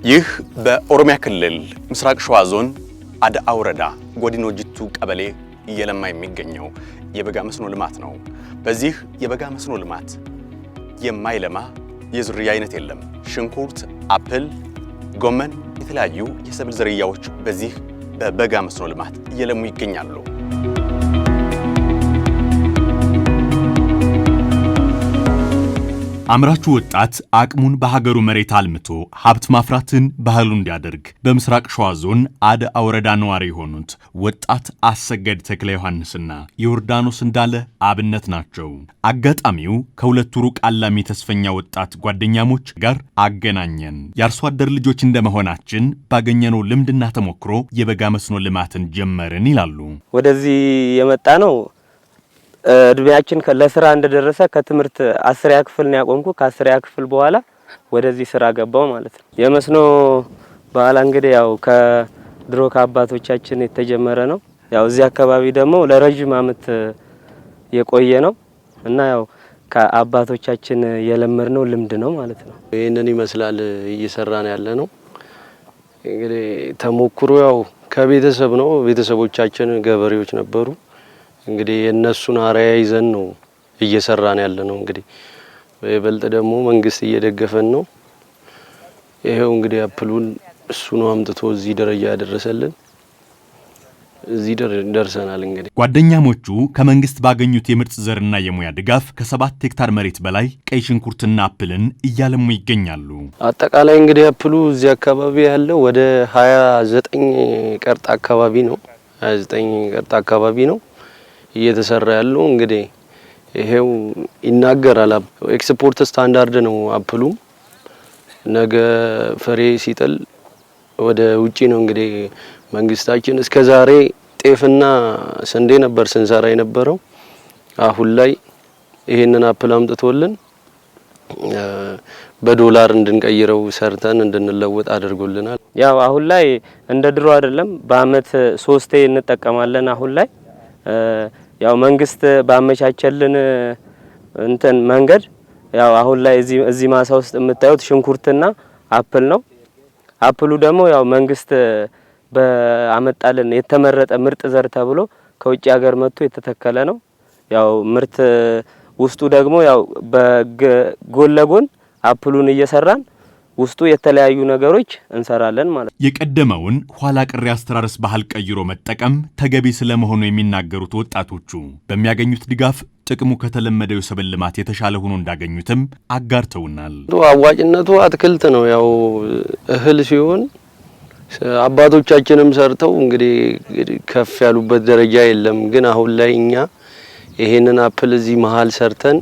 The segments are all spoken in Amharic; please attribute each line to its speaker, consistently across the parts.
Speaker 1: ይህ በኦሮሚያ ክልል ምስራቅ ሸዋ ዞን አድአ ወረዳ ጎዲኖ ጅቱ ቀበሌ እየለማ የሚገኘው የበጋ መስኖ ልማት ነው። በዚህ የበጋ መስኖ ልማት የማይለማ የዝርያ አይነት የለም። ሽንኩርት፣ አፕል፣ ጎመን፣ የተለያዩ የሰብል ዝርያዎች በዚህ በበጋ መስኖ ልማት እየለሙ ይገኛሉ። አምራቹ ወጣት አቅሙን በሀገሩ መሬት አልምቶ ሀብት ማፍራትን ባህሉ እንዲያደርግ በምስራቅ ሸዋ ዞን አድአ ወረዳ ነዋሪ የሆኑት ወጣት አሰገድ ተክለ ዮሐንስና ዮርዳኖስ እንዳለ አብነት ናቸው። አጋጣሚው ከሁለቱ ሩቅ አላሚ ተስፈኛ ወጣት ጓደኛሞች ጋር አገናኘን። የአርሶ አደር ልጆች እንደመሆናችን ባገኘነው ልምድና ተሞክሮ የበጋ መስኖ ልማትን ጀመርን ይላሉ።
Speaker 2: ወደዚህ የመጣ ነው እድሜያችን ለስራ እንደደረሰ ከትምህርት 10ኛ ክፍል ነው ያቆምኩ። ከ10ኛ ክፍል በኋላ ወደዚህ ስራ ገባው ማለት ነው። የመስኖ ባህል እንግዲህ ያው ከድሮ ከአባቶቻችን የተጀመረ ነው። ያው እዚህ አካባቢ ደግሞ ለረጅም ዓመት የቆየ ነው እና ያው ከአባቶቻችን የለመድነው ልምድ ነው ማለት ነው።
Speaker 3: ይሄንን ይመስላል እየሰራን ያለ ነው። እንግዲህ ተሞክሮ ያው ከቤተሰብ ነው። ቤተሰቦቻችን ገበሬዎች ነበሩ። እንግዲህ የነሱን አርአያ ይዘን ነው እየሰራን ያለ ነው። እንግዲህ በይበልጥ ደግሞ መንግስት እየደገፈን ነው። ይሄው እንግዲህ አፕሉን እሱ ነው አምጥቶ እዚህ ደረጃ ያደረሰልን። እዚህ ደርሰናል። እንግዲህ
Speaker 1: ጓደኛሞቹ ከመንግስት ባገኙት የምርጥ ዘርና የሙያ ድጋፍ ከ7 ሄክታር መሬት በላይ ቀይ ሽንኩርትና አፕልን እያለሙ ይገኛሉ።
Speaker 3: አጠቃላይ እንግዲህ አፕሉ እዚህ አካባቢ ያለው ወደ 29 ቀርጣ አካባቢ ነው። 29 ቀርጣ አካባቢ ነው እየተሰራ ያለው። እንግዲህ ይሄው ይናገራል። ኤክስፖርት ስታንዳርድ ነው። አፕሉ ነገ ፍሬ ሲጥል ወደ ውጪ ነው። እንግዲህ መንግስታችን እስከዛሬ ጤፍና ስንዴ ነበር ስንሰራ የነበረው። አሁን ላይ ይሄንን አፕል አምጥቶልን በዶላር እንድንቀይረው ሰርተን እንድንለወጥ አድርጎልናል።
Speaker 2: ያው አሁን ላይ እንደ ድሮ አይደለም። በአመት 3ቴ እንጠቀማለን። አሁን ላይ ያው መንግስት ባመቻቸልን እንትን መንገድ ያው አሁን ላይ እዚህ ማሳ ውስጥ የምታዩት ሽንኩርትና አፕል ነው። አፕሉ ደግሞ ያው መንግስት በአመጣልን የተመረጠ ምርጥ ዘር ተብሎ ከውጭ ሀገር መጥቶ የተተከለ ነው። ያው ምርት ውስጡ ደግሞ ያው በጎን ለጎን አፕሉን እየሰራን ውስጡ የተለያዩ ነገሮች እንሰራለን ማለት ነው።
Speaker 1: የቀደመውን ኋላ ቀር አስተራረስ ባህል ቀይሮ መጠቀም ተገቢ ስለመሆኑ የሚናገሩት ወጣቶቹ በሚያገኙት ድጋፍ ጥቅሙ ከተለመደው የሰብል ልማት የተሻለ ሆኖ እንዳገኙትም አጋርተውናል።
Speaker 3: አዋጭነቱ አትክልት ነው። ያው እህል ሲሆን አባቶቻችንም ሰርተው እንግዲህ ከፍ ያሉበት ደረጃ የለም። ግን አሁን ላይ እኛ ይሄንን አፕል እዚህ መሃል ሰርተን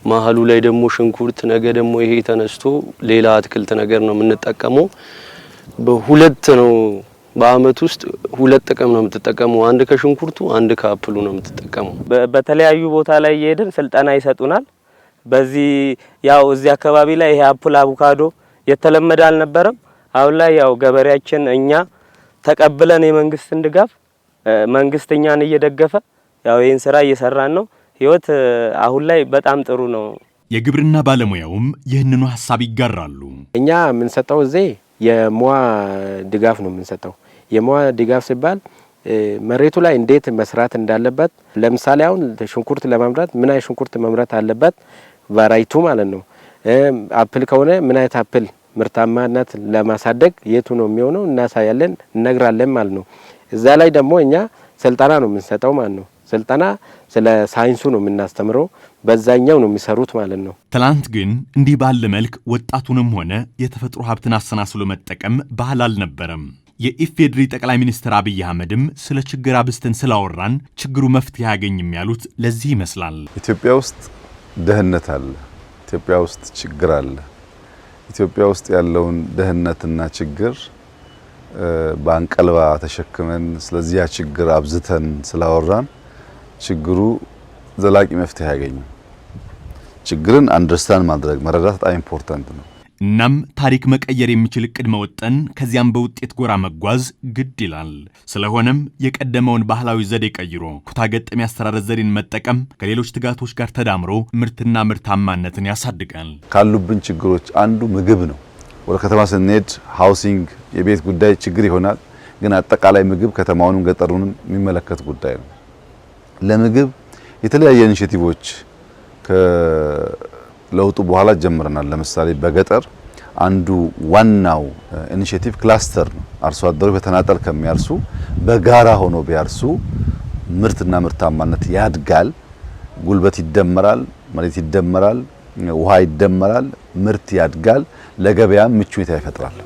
Speaker 3: ማህሉ ላይ ደግሞ ሽንኩርት ነገ ደግሞ ይሄ ተነስቶ ሌላ አትክልት ነገር ነው የምንጠቀመው። በሁለት ነው በአመት ውስጥ ሁለት ጥቅም ነው የምትጠቀመው። አንድ ከሽንኩርቱ አንድ ከአፕሉ ነው የምትጠቀመው። በተለያዩ ቦታ ላይ እየሄድን ስልጠና ይሰጡናል። በዚህ ያው እዚህ አካባቢ ላይ ይሄ አፕል አቮካዶ የተለመደ አልነበረም። አሁን ላይ ያው ገበሬያችን እኛ ተቀብለን የመንግስትን ድጋፍ መንግስት እኛን እየደገፈ ያው ይሄን ስራ እየሰራን ነው። ህይወት አሁን ላይ በጣም ጥሩ ነው።
Speaker 1: የግብርና ባለሙያውም ይህንኑ ሐሳብ ይጋራሉ።
Speaker 4: እኛ የምንሰጠው እዚህ የሙያ ድጋፍ ነው የምንሰጠው። የሙያ ድጋፍ ሲባል መሬቱ ላይ እንዴት መስራት እንዳለበት፣ ለምሳሌ አሁን ሽንኩርት ለማምረት ምን አይነት ሽንኩርት መምረት አለበት ቫራይቱ ማለት ነው። አፕል ከሆነ ምን አይነት አፕል ምርታማነት ለማሳደግ የቱ ነው የሚሆነው እናሳያለን፣ እነግራለን ማለት ነው። እዛ ላይ ደግሞ እኛ ስልጠና ነው የምንሰጠው ማለት ነው። ስልጠና ስለ ሳይንሱ ነው የምናስተምረው። በዛኛው ነው የሚሰሩት ማለት ነው።
Speaker 1: ትላንት ግን እንዲህ ባለ መልክ ወጣቱንም ሆነ የተፈጥሮ ሀብትን አሰናስሎ መጠቀም ባህል አልነበረም። የኢፌድሪ ጠቅላይ ሚኒስትር አብይ አህመድም ስለ ችግር አብስተን ስላወራን ችግሩ መፍትሄ ያገኝም ያሉት ለዚህ ይመስላል።
Speaker 5: ኢትዮጵያ ውስጥ ድህነት አለ። ኢትዮጵያ ውስጥ ችግር አለ። ኢትዮጵያ ውስጥ ያለውን ድህነትና ችግር በአንቀልባ ተሸክመን ስለዚያ ችግር አብዝተን ስላወራን ችግሩ ዘላቂ መፍትሄ ያገኛል። ችግርን አንደርስታንድ ማድረግ መረዳት በጣም ኢምፖርታንት ነው።
Speaker 1: እናም ታሪክ መቀየር የሚችል እቅድ መወጠን ከዚያም በውጤት ጎራ መጓዝ ግድ ይላል። ስለሆነም የቀደመውን ባህላዊ ዘዴ ቀይሮ ኩታገጠም ያስተራረስ ዘዴን መጠቀም ከሌሎች ትጋቶች ጋር ተዳምሮ ምርትና ምርታማነትን ያሳድጋል።
Speaker 5: ካሉብን ችግሮች አንዱ ምግብ ነው። ወደ ከተማ ስንሄድ ሃውሲንግ የቤት ጉዳይ ችግር ይሆናል። ግን አጠቃላይ ምግብ ከተማውንም ገጠሩንም የሚመለከት ጉዳይ ነው። ለምግብ የተለያየ ኢኒሼቲቮች ከለውጡ በኋላ ጀምረናል። ለምሳሌ በገጠር አንዱ ዋናው ኢኒሼቲቭ ክላስተር ነው። አርሶ አደሮች በተናጠል ከሚያርሱ በጋራ ሆኖ ቢያርሱ ምርትና ምርታማነት ያድጋል። ጉልበት ይደመራል፣ መሬት ይደመራል፣ ውሃ ይደመራል፣ ምርት ያድጋል፣ ለገበያም ምቹ ሁኔታ ይፈጥራል።